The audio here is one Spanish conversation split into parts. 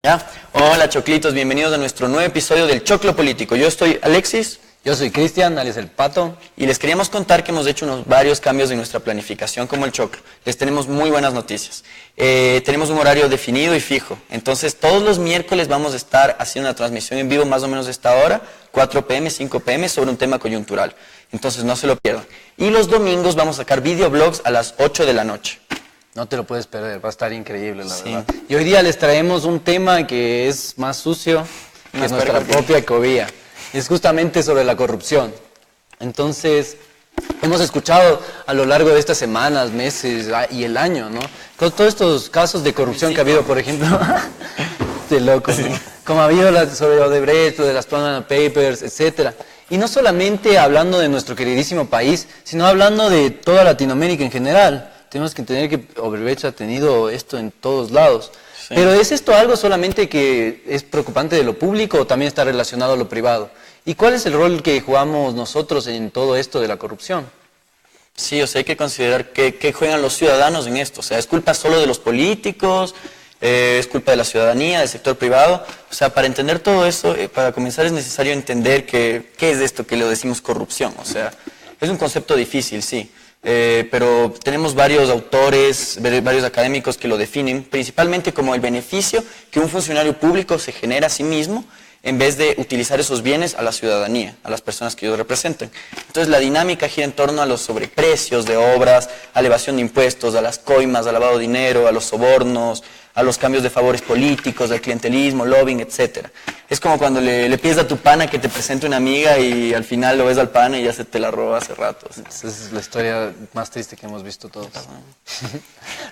¿Ya? Hola choclitos, bienvenidos a nuestro nuevo episodio del Choclo Político. Yo estoy Alexis. Yo soy Cristian, alias El Pato. Y les queríamos contar que hemos hecho varios cambios en nuestra planificación como el Choclo. Les tenemos muy buenas noticias. Tenemos un horario definido y fijo. Entonces todos los miércoles vamos a estar haciendo una transmisión en vivo más o menos de esta hora, 4 p.m., 5 p.m. sobre un tema coyuntural. Entonces no se lo pierdan. Y los domingos vamos a sacar videoblogs a las 8 de la noche. No te lo puedes perder, va a estar increíble, la verdad. Y hoy día les traemos un tema que es más sucio que nuestra propia cobija. Es justamente sobre la corrupción. Entonces, hemos escuchado a lo largo de estas semanas, meses y el año, ¿no? Con todos estos casos de corrupción que ha habido, por ejemplo, de loco, ¿no? Como ha habido sobre Odebrecht, de las Panama Papers, etcétera. Y no solamente hablando de nuestro queridísimo país, sino hablando de toda Latinoamérica en general. Tenemos que entender que Odebrecht ha tenido esto en todos lados. Sí. Pero ¿es esto algo solamente que es preocupante de lo público o también está relacionado a lo privado? ¿Y cuál es el rol que jugamos nosotros en todo esto de la corrupción? Sí, o sea, hay que considerar que juegan los ciudadanos en esto. O sea, ¿es culpa solo de los políticos? ¿Es culpa de la ciudadanía, del sector privado? O sea, para entender todo eso, para comenzar es necesario entender qué es esto que le decimos corrupción. O sea, es un concepto difícil, sí. Pero tenemos varios autores, varios académicos que lo definen principalmente como el beneficio que un funcionario público se genera a sí mismo en vez de utilizar esos bienes a la ciudadanía, a las personas que ellos representan. Entonces la dinámica gira en torno a los sobreprecios de obras, a la evasión de impuestos, a las coimas, al lavado de dinero, a los sobornos, a los cambios de favores políticos, al clientelismo, lobbying, etc. Es como cuando le pides a tu pana que te presente una amiga y al final lo ves al pana y ya se te la roba hace rato. Esa es la historia más triste que hemos visto todos.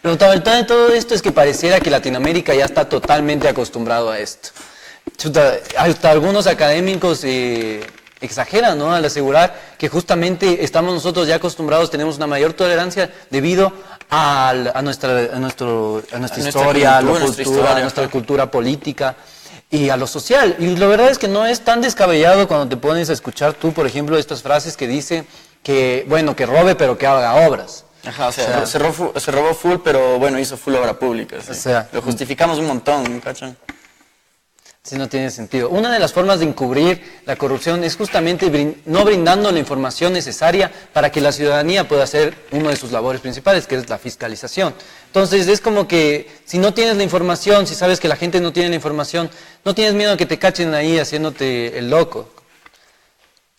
Lo lamentable de todo esto es que pareciera que Latinoamérica ya está totalmente acostumbrado a esto. Hasta algunos académicos exageran, ¿no?, al asegurar que justamente estamos nosotros ya acostumbrados, tenemos una mayor tolerancia debido a nuestra historia, a nuestra cultura política y a lo social. Y la verdad es que no es tan descabellado cuando te pones a escuchar tú, por ejemplo, estas frases que dice que, bueno, que robe pero que haga obras. Ajá, o sea, se robó full, pero bueno, hizo full obra pública. ¿Sí? O sea, lo justificamos un montón, ¿cachan? Sí, no tiene sentido. Una de las formas de encubrir la corrupción es justamente no brindando la información necesaria para que la ciudadanía pueda hacer uno de sus labores principales, que es la fiscalización. Entonces, es como que si no tienes la información, si sabes que la gente no tiene la información, no tienes miedo a que te cachen ahí haciéndote el loco.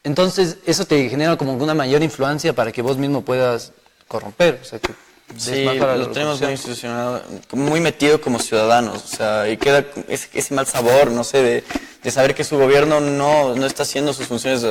Entonces, eso te genera como una mayor influencia para que vos mismo puedas corromper. O sea, que sí, lo tenemos muy institucionado, muy metido como ciudadanos, o sea, y queda ese mal sabor, no sé, de saber que su gobierno no está haciendo sus funciones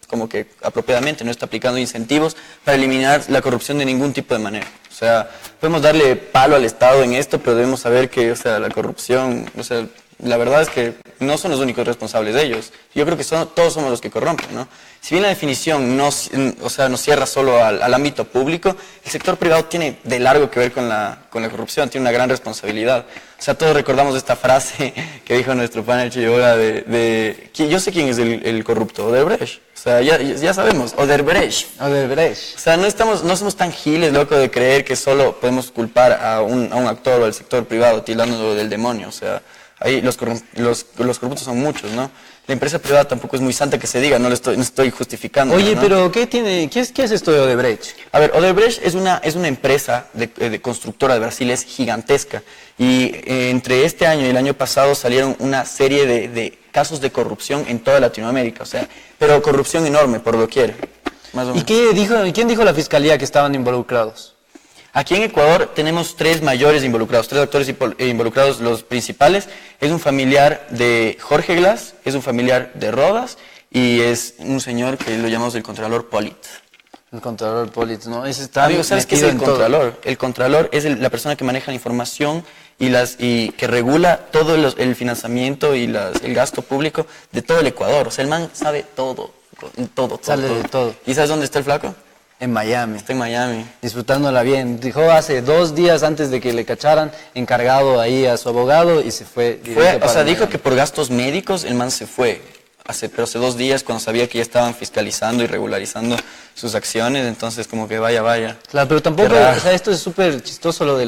como que apropiadamente, no está aplicando incentivos para eliminar la corrupción de ningún tipo de manera. O sea, podemos darle palo al Estado en esto, pero debemos saber que, o sea, la corrupción, o sea, la verdad es que no son los únicos responsables de ellos. Yo creo que todos somos los que corrompen, ¿no? Si bien la definición no cierra solo al ámbito público, el sector privado tiene de largo que ver con la corrupción, tiene una gran responsabilidad. O sea, todos recordamos esta frase que dijo nuestro panel Chiyoga que yo sé quién es el corrupto, Odebrecht. O sea, ya sabemos, Odebrecht. Odebrecht. O sea, no somos tan giles, loco, de creer que solo podemos culpar a un actor o al sector privado tirándolo del demonio. O sea, ahí los corruptos son muchos, ¿no? La empresa privada tampoco es muy santa que se diga, no estoy justificando. Oye, ¿no? pero ¿qué es esto de Odebrecht? A ver, Odebrecht es una empresa de constructora de Brasil, es gigantesca. Y entre este año y el año pasado salieron una serie de casos de corrupción en toda Latinoamérica, o sea, pero corrupción enorme, por doquier. Más o menos. ¿Y quién dijo la fiscalía que estaban involucrados? Aquí en Ecuador tenemos tres mayores involucrados, tres actores involucrados, los principales. Es un familiar de Jorge Glass, es un familiar de Rodas y es un señor que lo llamamos el Contralor Polit. El Contralor Polit, ¿no? Ese está Amigo, ¿sabes qué es el Contralor? Todo. El Contralor es la persona que maneja la información y que regula todo el financiamiento y el gasto público de todo el Ecuador. O sea, el man sabe todo. Sale de todo. ¿Y sabes dónde está el flaco? En Miami. Está en Miami. Disfrutándola bien. Dijo hace 2 días antes de que le cacharan, encargado ahí a su abogado y se fue. O sea, dijo que por gastos médicos el man se fue. Pero hace 2 días cuando sabía que ya estaban fiscalizando y regularizando sus acciones, entonces como que vaya. Claro, pero tampoco, o sea, esto es súper chistoso lo de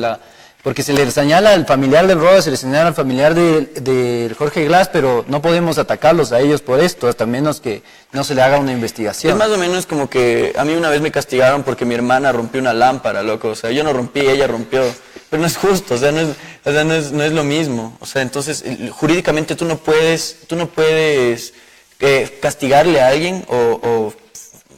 Porque se le señala al familiar del Roda, se le señala al familiar de Jorge Glass, pero no podemos atacarlos a ellos por esto, hasta menos que no se le haga una investigación. Es más o menos como que a mí una vez me castigaron porque mi hermana rompió una lámpara, loco. O sea, yo no rompí, ella rompió. Pero no es justo, o sea, no es lo mismo. O sea, entonces, jurídicamente tú no puedes castigarle a alguien o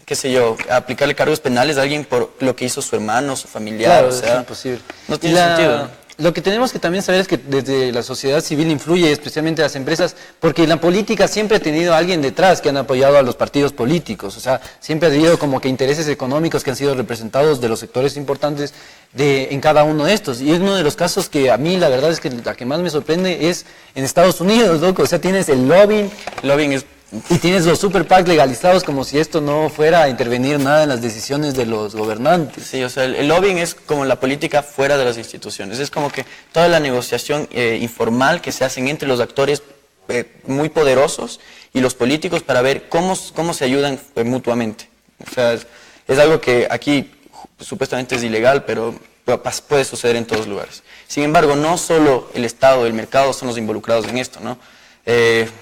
qué sé yo, aplicarle cargos penales a alguien por lo que hizo su hermano, su familiar. Claro, o sea, es imposible. No tiene sentido. Lo que tenemos que también saber es que desde la sociedad civil influye, especialmente las empresas, porque la política siempre ha tenido a alguien detrás que han apoyado a los partidos políticos. O sea, siempre ha habido como que intereses económicos que han sido representados de los sectores importantes en cada uno de estos. Y uno de los casos que a mí la verdad es que la que más me sorprende es en Estados Unidos, loco. O sea, tienes el lobbying. Lobbying es... Y tienes los super PAC legalizados como si esto no fuera a intervenir nada en las decisiones de los gobernantes. Sí, o sea, el lobbying es como la política fuera de las instituciones. Es como que toda la negociación informal que se hacen entre los actores muy poderosos y los políticos para ver cómo se ayudan mutuamente. O sea, es algo que aquí supuestamente es ilegal, pero puede suceder en todos lugares. Sin embargo, no solo el Estado, el mercado son los involucrados en esto, ¿no?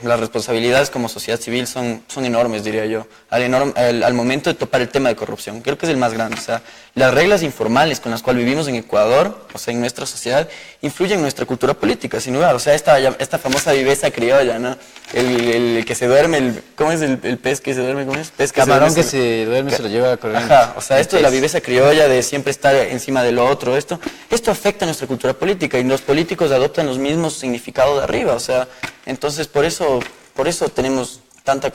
Las responsabilidades como sociedad civil son enormes, diría yo, al momento de topar el tema de corrupción. Creo que es el más grande. O sea, las reglas informales con las cuales vivimos en Ecuador, o sea, en nuestra sociedad, influyen en nuestra cultura política, sin duda. O sea, esta famosa viveza criolla, ¿no? El que se duerme, ¿cómo es el pez que se duerme? ¿Cómo es? Pez que Camarón que se duerme se lo lleva a correr. Ajá, o sea, esto de la viveza criolla, de siempre estar encima de lo otro, esto afecta a nuestra cultura política y los políticos adoptan los mismos significados de arriba, o sea, entonces por eso tenemos tanta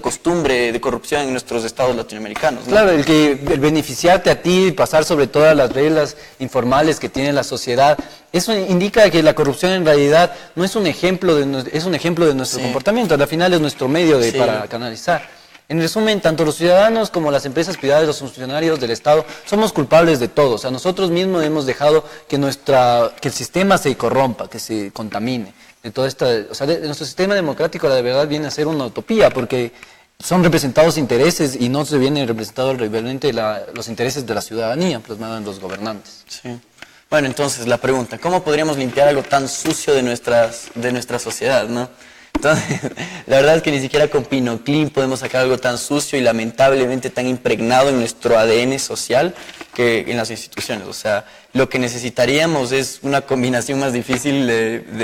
costumbre de corrupción en nuestros estados latinoamericanos, ¿no? Claro, el beneficiarte a ti, pasar sobre todas las reglas informales que tiene la sociedad, eso indica que la corrupción en realidad no es un ejemplo de nuestro comportamiento, al final es nuestro medio para canalizar. En resumen, tanto los ciudadanos como las empresas privadas, los funcionarios del Estado, somos culpables de todo. O sea, nosotros mismos hemos dejado que el sistema se corrompa, que se contamine. De toda nuestro sistema democrático, la verdad, viene a ser una utopía, porque son representados intereses y no se vienen representados realmente los intereses de la ciudadanía, plasmados en los gobernantes. Sí. Bueno, entonces, la pregunta, ¿cómo podríamos limpiar algo tan sucio de nuestra sociedad, no? Entonces, la verdad es que ni siquiera con Pinoclin podemos sacar algo tan sucio y lamentablemente tan impregnado en nuestro ADN social que en las instituciones. O sea, lo que necesitaríamos es una combinación más difícil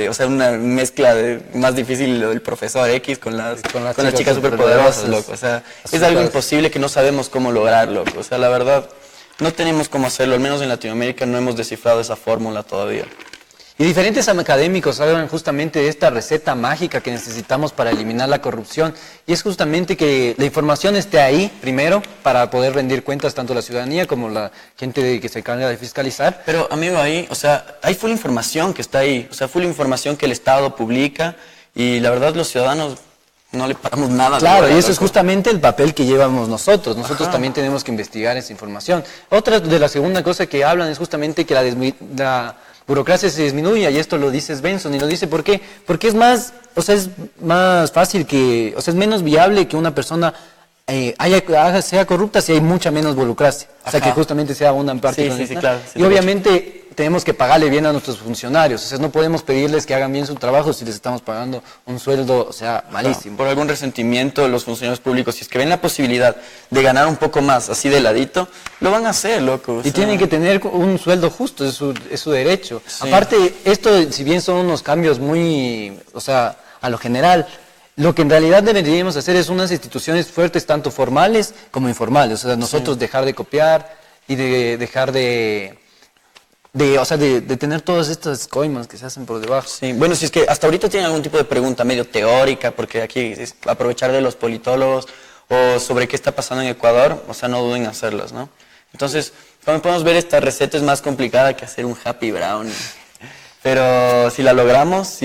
o sea, una mezcla más difícil del profesor X con las chicas superpoderosas, loco. O sea, es algo imposible que no sabemos cómo lograrlo. O sea, la verdad, no tenemos cómo hacerlo. Al menos en Latinoamérica no hemos descifrado esa fórmula todavía. Y diferentes académicos hablan justamente de esta receta mágica que necesitamos para eliminar la corrupción, y es justamente que la información esté ahí primero para poder rendir cuentas tanto la ciudadanía como la gente que se encarga de fiscalizar. Pero amigo, ahí, o sea, hay full información que está ahí, o sea, full información que el Estado publica y la verdad los ciudadanos no le paramos nada. Claro, y eso es justamente el papel que llevamos nosotros. Nosotros también tenemos que investigar esa información. Otra de la segunda cosa que hablan es justamente que la burocracia se disminuye, y esto lo dice Benson, y lo dice ¿por qué? Porque es más fácil es menos viable que una persona sea corrupta si hay mucha menos burocracia. O sea, que justamente sea una parte. Sí, claro. Y obviamente tenemos que pagarle bien a nuestros funcionarios. O sea, no podemos pedirles que hagan bien su trabajo si les estamos pagando un sueldo, o sea, malísimo. Por algún resentimiento, los funcionarios públicos, si es que ven la posibilidad de ganar un poco más, así de ladito, lo van a hacer, loco. Y tienen que tener un sueldo justo, es su derecho. Sí. Aparte, esto, si bien son unos cambios muy, o sea, a lo general, lo que en realidad deberíamos hacer es unas instituciones fuertes, tanto formales como informales. O sea, nosotros dejar de copiar y de dejar de tener todas estas coimas que se hacen por debajo. Sí, bueno, si es que hasta ahorita tienen algún tipo de pregunta medio teórica, porque aquí es aprovechar de los politólogos o sobre qué está pasando en Ecuador, o sea, no duden en hacerlas, ¿no? Entonces, como podemos ver, esta receta es más complicada que hacer un happy brownie. Pero si logramos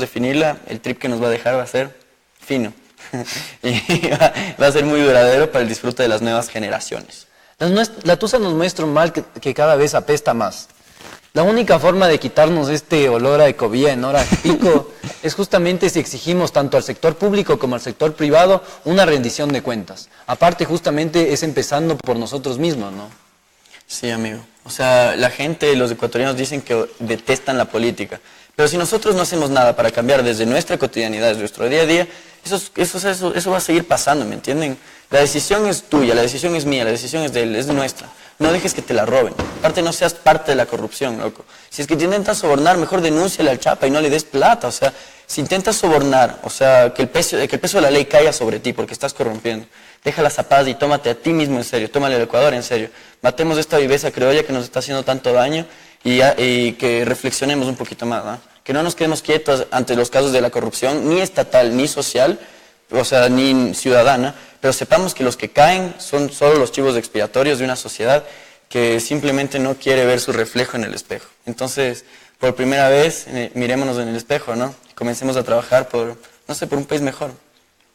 definirla, el trip que nos va a dejar va a ser fino. Y va a ser muy duradero para el disfrute de las nuevas generaciones. La tusa nos muestra un mal que cada vez apesta más. La única forma de quitarnos este olor a ecovía en hora pico es justamente si exigimos tanto al sector público como al sector privado una rendición de cuentas. Aparte, justamente es empezando por nosotros mismos, ¿no? Sí, amigo. O sea, la gente, los ecuatorianos dicen que detestan la política. Pero si nosotros no hacemos nada para cambiar desde nuestra cotidianidad, desde nuestro día a día, eso va a seguir pasando, ¿me entienden? La decisión es tuya, la decisión es mía, la decisión es de él, es nuestra. No dejes que te la roben. Aparte, no seas parte de la corrupción, loco. Si es que te intentas sobornar, mejor denúnciale al Chapa y no le des plata. O sea, si intentas sobornar, o sea, que el peso de la ley caiga sobre ti porque estás corrompiendo, déjala a paz y tómate a ti mismo en serio, tómale al Ecuador en serio. Matemos esta viveza criolla que nos está haciendo tanto daño y que reflexionemos un poquito más, ¿no? Que no nos quedemos quietos ante los casos de la corrupción, ni estatal, ni social, o sea, ni ciudadana, pero sepamos que los que caen son solo los chivos expiatorios de una sociedad que simplemente no quiere ver su reflejo en el espejo. Entonces, por primera vez, mirémonos en el espejo, ¿no? Y comencemos a trabajar por, no sé, por un país mejor.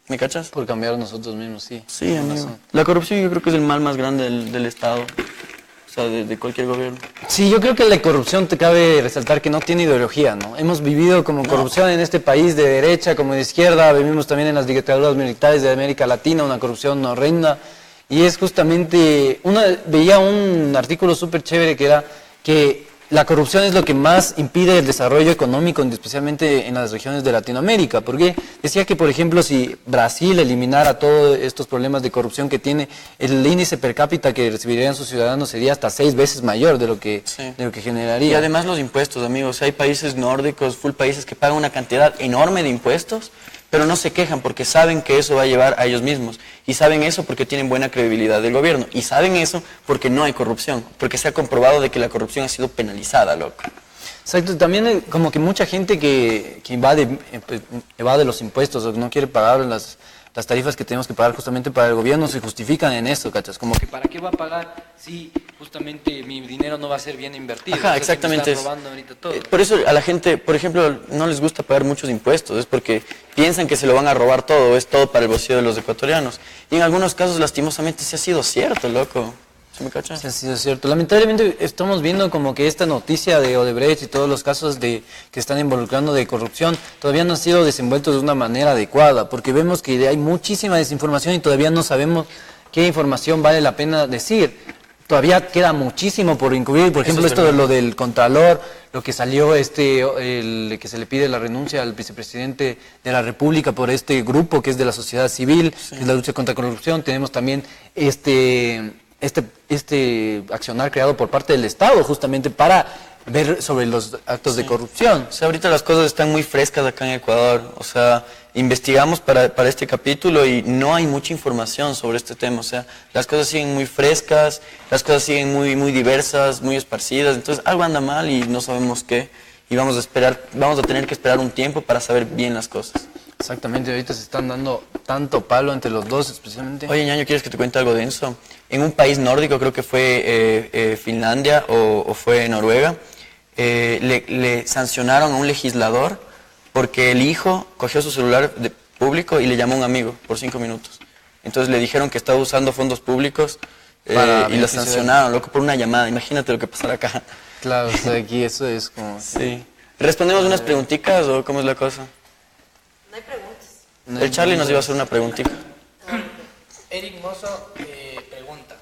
¿Me cachas? Por cambiar nosotros mismos, sí. Sí, amigo. La corrupción yo creo que es el mal más grande del Estado. O sea, de cualquier gobierno. Sí, yo creo que la corrupción te cabe resaltar que no tiene ideología, ¿no? Hemos vivido como corrupción en este país de derecha como de izquierda, vivimos también en las dictaduras militares de América Latina, una corrupción horrenda. Y es justamente, veía un artículo súper chévere que era que la corrupción es lo que más impide el desarrollo económico, especialmente en las regiones de Latinoamérica, porque decía que, por ejemplo, si Brasil eliminara todos estos problemas de corrupción que tiene, el índice per cápita que recibirían sus ciudadanos sería hasta 6 veces mayor de lo que generaría. Y además los impuestos, amigos, hay países nórdicos, full países que pagan una cantidad enorme de impuestos, pero no se quejan porque saben que eso va a llevar a ellos mismos. Y saben eso porque tienen buena credibilidad del gobierno. Y saben eso porque no hay corrupción. Porque se ha comprobado de que la corrupción ha sido penalizada, loco. Exacto. También como que mucha gente que evade los impuestos o que no quiere pagar las tarifas que tenemos que pagar justamente para el gobierno se justifican en eso, ¿cachas? Como que ¿para qué va a pagar si justamente mi dinero no va a ser bien invertido? Ajá, exactamente. Me están robando ahorita todo. Por eso a la gente, por ejemplo, no les gusta pagar muchos impuestos, es porque piensan que se lo van a robar todo, es todo para el bolsillo de los ecuatorianos. Y en algunos casos, lastimosamente, sí ha sido cierto, loco. ¿Sí me cachas? Sí, ha sido cierto. Lamentablemente estamos viendo como que esta noticia de Odebrecht y todos los casos que están involucrando de corrupción todavía no han sido desenvueltos de una manera adecuada, porque vemos que hay muchísima desinformación y todavía no sabemos qué información vale la pena decir. Todavía queda muchísimo por incluir, por ejemplo, esto de lo del Contralor, lo que salió que se le pide la renuncia al vicepresidente de la República por este grupo que es de la sociedad civil, que es la lucha contra la corrupción. Tenemos también este accionar creado por parte del Estado justamente para ver sobre los actos de corrupción. O sea, ahorita las cosas están muy frescas acá en Ecuador. O sea, investigamos para este capítulo y no hay mucha información sobre este tema. O sea, las cosas siguen muy frescas, las cosas siguen muy diversas, muy esparcidas. Entonces, algo anda mal y no sabemos qué. Y vamos a tener que esperar un tiempo para saber bien las cosas. Exactamente, ahorita se están dando tanto palo entre los dos, especialmente. Oye, ñaño, ¿quieres que te cuente algo denso? En un país nórdico, creo que fue Finlandia o fue Noruega, le sancionaron a un legislador porque el hijo cogió su celular público y le llamó a un amigo por 5 minutos. Entonces le dijeron que estaba usando fondos públicos y lo sancionaron, loco, por una llamada. Imagínate lo que pasará acá. Claro, o sea, aquí eso es como... Sí. ¿Respondemos unas preguntitas o cómo es la cosa? No hay preguntas. El Charlie nos iba a hacer una preguntita. Eric Mozo pregunta: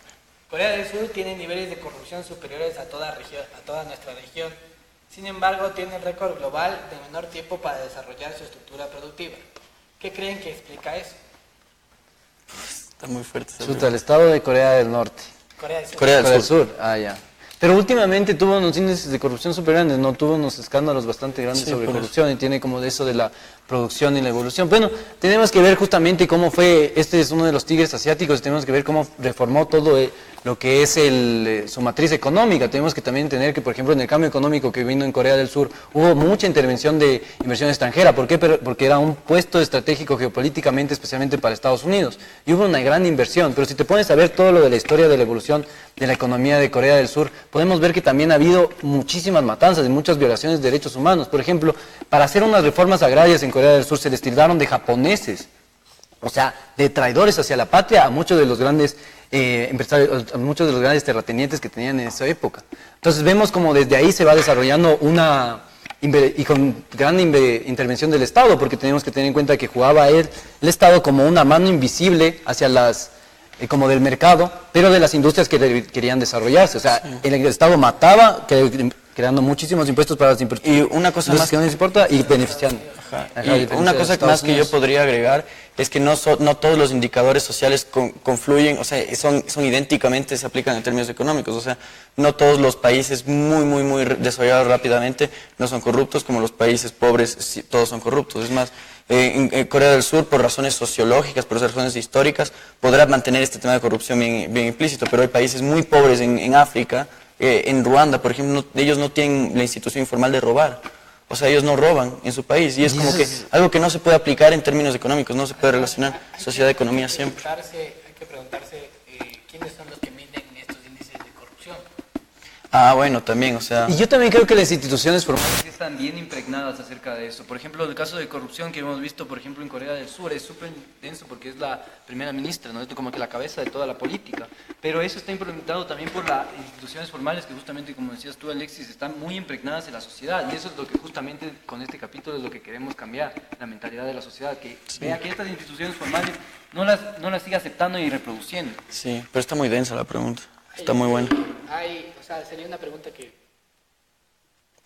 Corea del Sur tiene niveles de corrupción superiores a toda nuestra región. Sin embargo, tiene el récord global de menor tiempo para desarrollar su estructura productiva. ¿Qué creen que explica eso? Está muy fuerte. Chuta, el estado de Corea del Norte. Corea del Sur. Corea del Sur. Ah, ya. Pero últimamente tuvo unos índices de corrupción súper grandes, ¿no? Tuvo unos escándalos bastante grandes sobre corrupción y tiene como de eso de la producción y la evolución. Bueno, tenemos que ver justamente cómo fue, este es uno de los tigres asiáticos, tenemos que ver cómo reformó todo lo que es su matriz económica. Tenemos que también tener que, por ejemplo, en el cambio económico que vino en Corea del Sur, hubo mucha intervención de inversión extranjera. ¿Por qué? Porque era un puesto estratégico geopolíticamente, especialmente para Estados Unidos. Y hubo una gran inversión. Pero si te pones a ver todo lo de la historia de la evolución de la economía de Corea del Sur, podemos ver que también ha habido muchísimas matanzas y muchas violaciones de derechos humanos. Por ejemplo, para hacer unas reformas agrarias en Corea del Sur se les tildaron de japoneses, o sea, de traidores hacia la patria a muchos de los grandes empresarios, a muchos de los grandes terratenientes que tenían en esa época. Entonces vemos como desde ahí se va desarrollando y con gran intervención del Estado, porque tenemos que tener en cuenta que jugaba el Estado como una mano invisible hacia las como del mercado, pero de las industrias que querían desarrollarse. O sea, el Estado mataba, creando muchísimos impuestos para las y una cosa más que no les importa y beneficiando. Y una cosa más que yo podría agregar es que no todos los indicadores sociales confluyen, o sea, son idénticamente, se aplican en términos económicos. O sea, no todos los países muy desarrollados rápidamente no son corruptos, como los países pobres todos son corruptos. Es más, en Corea del Sur, por razones sociológicas, por razones históricas, podrá mantener este tema de corrupción bien implícito, pero hay países muy pobres en África, en Ruanda, por ejemplo, ellos no tienen la institución informal de robar. O sea, ellos no roban en su país y es como que algo que no se puede aplicar en términos económicos, no se puede relacionar sociedad-economía siempre. Hay que preguntarse quiénes son los que miden estos índices de corrupción. Ah, bueno, también, o sea... Y yo también creo que las instituciones formales están bien impregnadas acerca de eso. Por ejemplo, el caso de corrupción que hemos visto, por ejemplo, en Corea del Sur es súper denso porque es la primera ministra, ¿no? Es como que la cabeza de toda la política. Pero eso está implementado también por las instituciones formales que justamente, como decías tú, Alexis, están muy impregnadas en la sociedad. Y eso es lo que justamente con este capítulo es lo que queremos cambiar, la mentalidad de la sociedad, que vea que estas instituciones formales no las siga aceptando y reproduciendo. Sí, pero está muy densa la pregunta. Está muy buena. O sea, sería una pregunta que...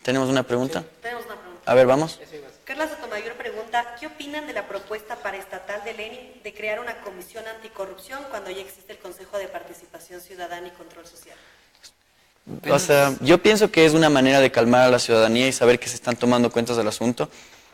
¿Tenemos una pregunta? Sí, tenemos una pregunta. A ver, vamos. Carla Sotomayor pregunta, ¿qué opinan de la propuesta paraestatal de Lenin de crear una comisión anticorrupción cuando ya existe el Consejo de Participación Ciudadana y Control Social? O sea, yo pienso que es una manera de calmar a la ciudadanía y saber que se están tomando cuentas del asunto.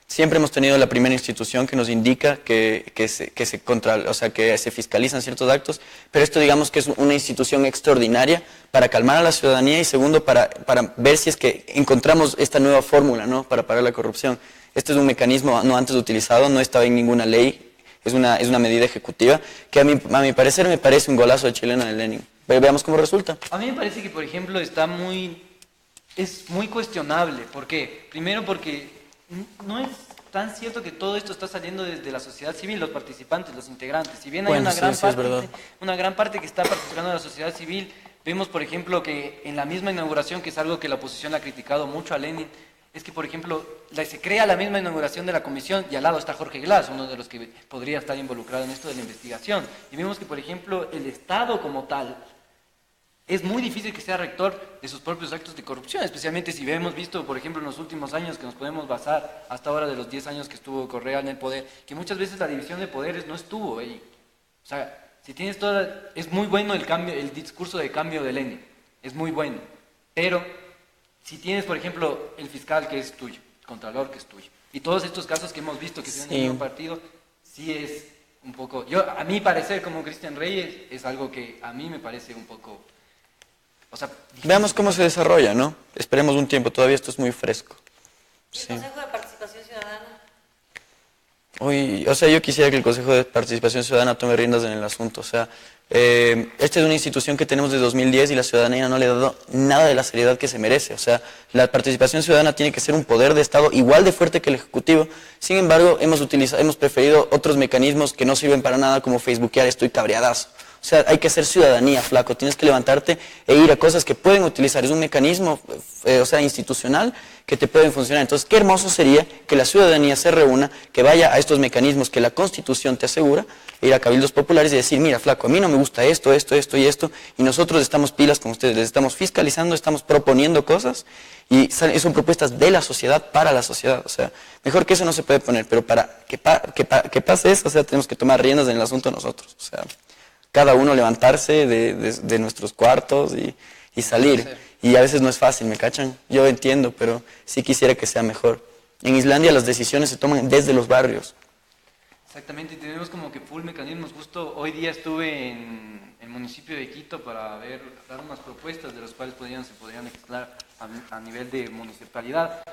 Siempre hemos tenido la primera institución que nos indica que se fiscalizan ciertos actos, pero esto digamos que es una institución extraordinaria para calmar a la ciudadanía y segundo para ver si es que encontramos esta nueva fórmula, ¿no? Para parar la corrupción. Este es un mecanismo no antes utilizado, no estaba en ninguna ley, es una medida ejecutiva que a mi parecer me parece un golazo de chilena de Lenin. Pero veamos cómo resulta. A mí me parece que, por ejemplo, es muy cuestionable. ¿Por qué? Primero porque no es tan cierto que todo esto está saliendo desde la sociedad civil, los participantes, los integrantes. Si bien hay una gran parte que está participando de la sociedad civil, vemos, por ejemplo, que en la misma inauguración, que es algo que la oposición ha criticado mucho a Lenin, es que, por ejemplo, se crea la misma inauguración de la comisión y al lado está Jorge Glass, uno de los que podría estar involucrado en esto de la investigación. Y vemos que, por ejemplo, el Estado como tal es muy difícil que sea rector de sus propios actos de corrupción, especialmente si hemos visto, por ejemplo, en los últimos años que nos podemos basar hasta ahora de los 10 años que estuvo Correa en el poder, que muchas veces la división de poderes no estuvo ahí. O sea, si tienes es muy bueno el discurso de cambio de Lenin, es muy bueno, pero si tienes, por ejemplo, el fiscal que es tuyo, el contralor que es tuyo, y todos estos casos que hemos visto que se dan en un partido, sí es un poco, a mi parecer como Cristian Reyes, es algo que a mí me parece un poco... O sea, veamos cómo se desarrolla, ¿no? Esperemos un tiempo, todavía esto es muy fresco. ¿El Consejo de Participación Ciudadana? O sea, yo quisiera que el Consejo de Participación Ciudadana tome riendas en el asunto. O sea, esta es una institución que tenemos desde 2010 y la ciudadanía no le ha dado nada de la seriedad que se merece. O sea, la participación ciudadana tiene que ser un poder de Estado igual de fuerte que el Ejecutivo. Sin embargo, hemos preferido otros mecanismos que no sirven para nada, como facebookear, estoy cabreadazo. O sea, hay que hacer ciudadanía, flaco. Tienes que levantarte e ir a cosas que pueden utilizar. Es un mecanismo, institucional que te pueden funcionar. Entonces, qué hermoso sería que la ciudadanía se reúna, que vaya a estos mecanismos que la Constitución te asegura, ir a cabildos populares y decir, mira, flaco, a mí no me gusta esto y esto, y nosotros estamos pilas con ustedes, les estamos fiscalizando, estamos proponiendo cosas, y son propuestas de la sociedad para la sociedad. O sea, mejor que eso no se puede poner, pero para que pase eso, o sea, tenemos que tomar riendas en el asunto nosotros. O sea, cada uno levantarse de nuestros cuartos y salir. Y a veces no es fácil, ¿me cachan? Yo entiendo, pero sí quisiera que sea mejor. En Islandia las decisiones se toman desde los barrios. Exactamente, tenemos como que full mecanismos. Justo hoy día estuve en el municipio de Quito para dar unas propuestas de las cuales se podrían explorar a nivel de municipalidad.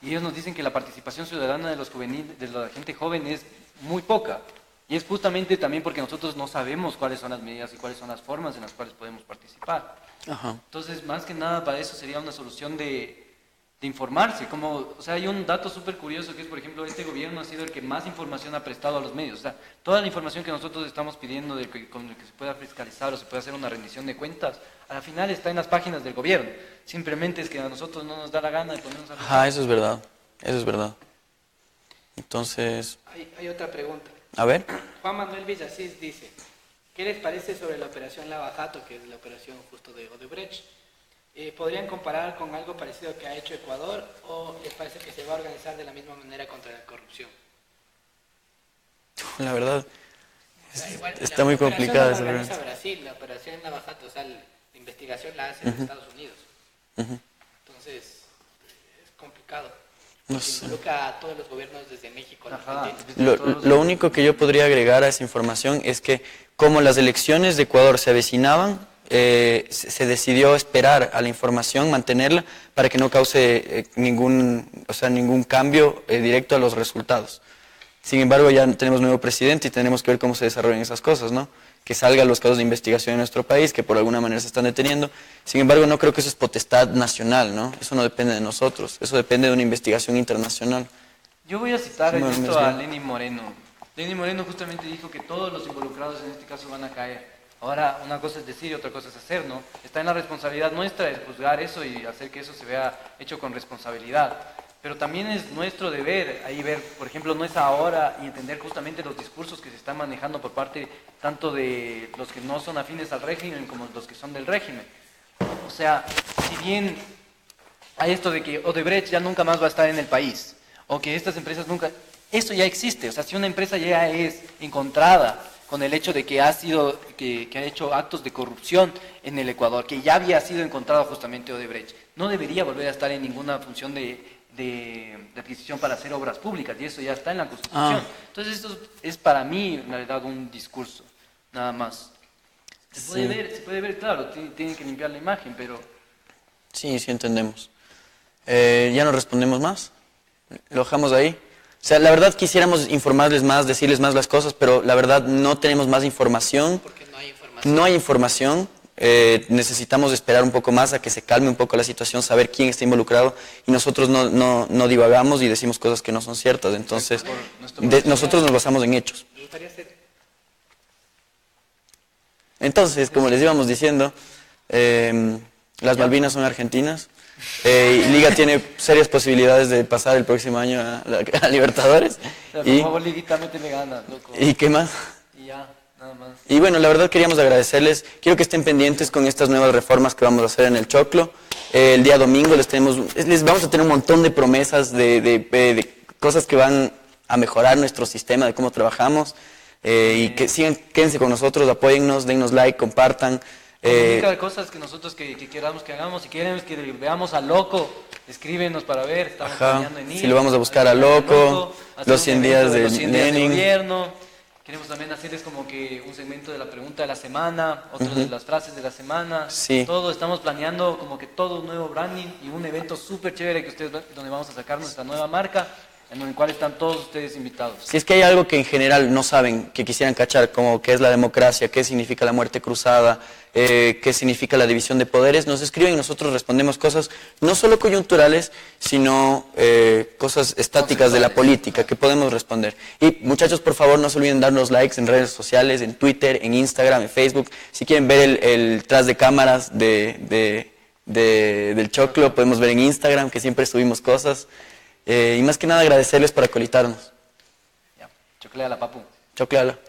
Y ellos nos dicen que la participación ciudadana de la gente joven es muy poca. Y es justamente también porque nosotros no sabemos cuáles son las medidas y cuáles son las formas en las cuales podemos participar. Ajá. Entonces, más que nada, para eso sería una solución de informarse. O sea, hay un dato súper curioso que es, por ejemplo, este gobierno ha sido el que más información ha prestado a los medios. O sea, toda la información que nosotros estamos pidiendo con el que se pueda fiscalizar o se pueda hacer una rendición de cuentas, al final está en las páginas del gobierno. Simplemente es que a nosotros no nos da la gana de ponernos a... Ajá, eso es verdad. Entonces... Hay otra pregunta. A ver. Juan Manuel Villasís dice, ¿qué les parece sobre la operación Lava Jato, que es la operación justo de Odebrecht? ¿Podrían comparar con algo parecido que ha hecho Ecuador o les parece que se va a organizar de la misma manera contra la corrupción? La verdad, Igual, está muy complicada esa pregunta. La pregunta. organiza Brasil, la operación Lava Jato, o sea, la investigación la hace en Estados Unidos. Entonces, es complicado. No sé. Involucra a todos los gobiernos desde México a Ajá. Argentina. Lo único que yo podría agregar a esa información es que como las elecciones de Ecuador se avecinaban, se decidió esperar a la información, mantenerla, para que no cause ningún cambio directo a los resultados. Sin embargo, ya tenemos nuevo presidente y tenemos que ver cómo se desarrollan esas cosas, ¿no? Que salgan los casos de investigación en nuestro país, que por alguna manera se están deteniendo. Sin embargo, no creo que eso es potestad nacional, ¿no? Eso no depende de nosotros, eso depende de una investigación internacional. Yo voy a citar Sí, esto a Lenín Moreno. Lenín Moreno justamente dijo que todos los involucrados en este caso van a caer. Ahora, una cosa es decir y otra cosa es hacer, ¿no? Está en la responsabilidad nuestra de juzgar eso y hacer que eso se vea hecho con responsabilidad. Pero también es nuestro deber ahí ver, por ejemplo, no es ahora y entender justamente los discursos que se están manejando por parte tanto de los que no son afines al régimen como los que son del régimen. O sea, si bien hay esto de que Odebrecht ya nunca más va a estar en el país, o que estas empresas nunca... Eso ya existe, o sea, si una empresa ya es encontrada con el hecho de que ha sido, que ha hecho actos de corrupción en el Ecuador, que ya había sido encontrado justamente Odebrecht, no debería volver a estar en ninguna función de adquisición para hacer obras públicas, y eso ya está en la Constitución. Entonces esto es para mí, en realidad, un discurso, nada más. Se puede ver, claro, tienen que limpiar la imagen, pero... Sí, sí entendemos. ¿Ya no respondemos más? ¿Lo dejamos ahí? O sea, la verdad quisiéramos informarles más, decirles más las cosas, pero la verdad no tenemos más información. Porque no hay información. No hay información. Necesitamos esperar un poco más a que se calme un poco la situación, saber quién está involucrado, y nosotros no divagamos y decimos cosas que no son ciertas. Entonces, nosotros nos basamos en hechos. Me gustaría hacer... Entonces, como les íbamos diciendo, las Malvinas son argentinas. Y Liga tiene serias posibilidades de pasar el próximo año a Libertadores. Por Y, favor, Liguita, métele ganas, loco. ¿y qué más? Y ya, nada más. Y bueno, la verdad queríamos agradecerles. Quiero que estén pendientes con estas nuevas reformas que vamos a hacer en el Choclo. El día domingo les vamos a tener un montón de promesas de cosas que van a mejorar nuestro sistema, de cómo trabajamos. Y que quédense con nosotros, apóyennos, dennos like, compartan. Comunica cosas que nosotros que queramos que hagamos. Si quieren que veamos a Loco, escríbenos para ver. Estamos planeando en ir. Si lo vamos a buscar a Loco, los 100 días de Lenin. Gobierno. Queremos también hacerles como que un segmento de la pregunta de la semana, otro de las frases de la semana. Sí. Todo, estamos planeando como que todo un nuevo branding y un evento súper chévere que ustedes, donde vamos a sacar nuestra nueva marca, en el cual están todos ustedes invitados. Si es que hay algo que en general no saben, que quisieran cachar, como qué es la democracia, qué significa la muerte cruzada, qué significa la división de poderes, nos escriben y nosotros respondemos cosas no solo coyunturales, sino cosas estáticas de la política que podemos responder. Y muchachos, por favor, no se olviden darnos likes en redes sociales, en Twitter, en Instagram, en Facebook. Si quieren ver el tras de cámaras del Choclo, podemos ver en Instagram, que siempre subimos cosas. Y más que nada agradecerles por acolitarnos. Ya, chocléala, papu. Chocleala.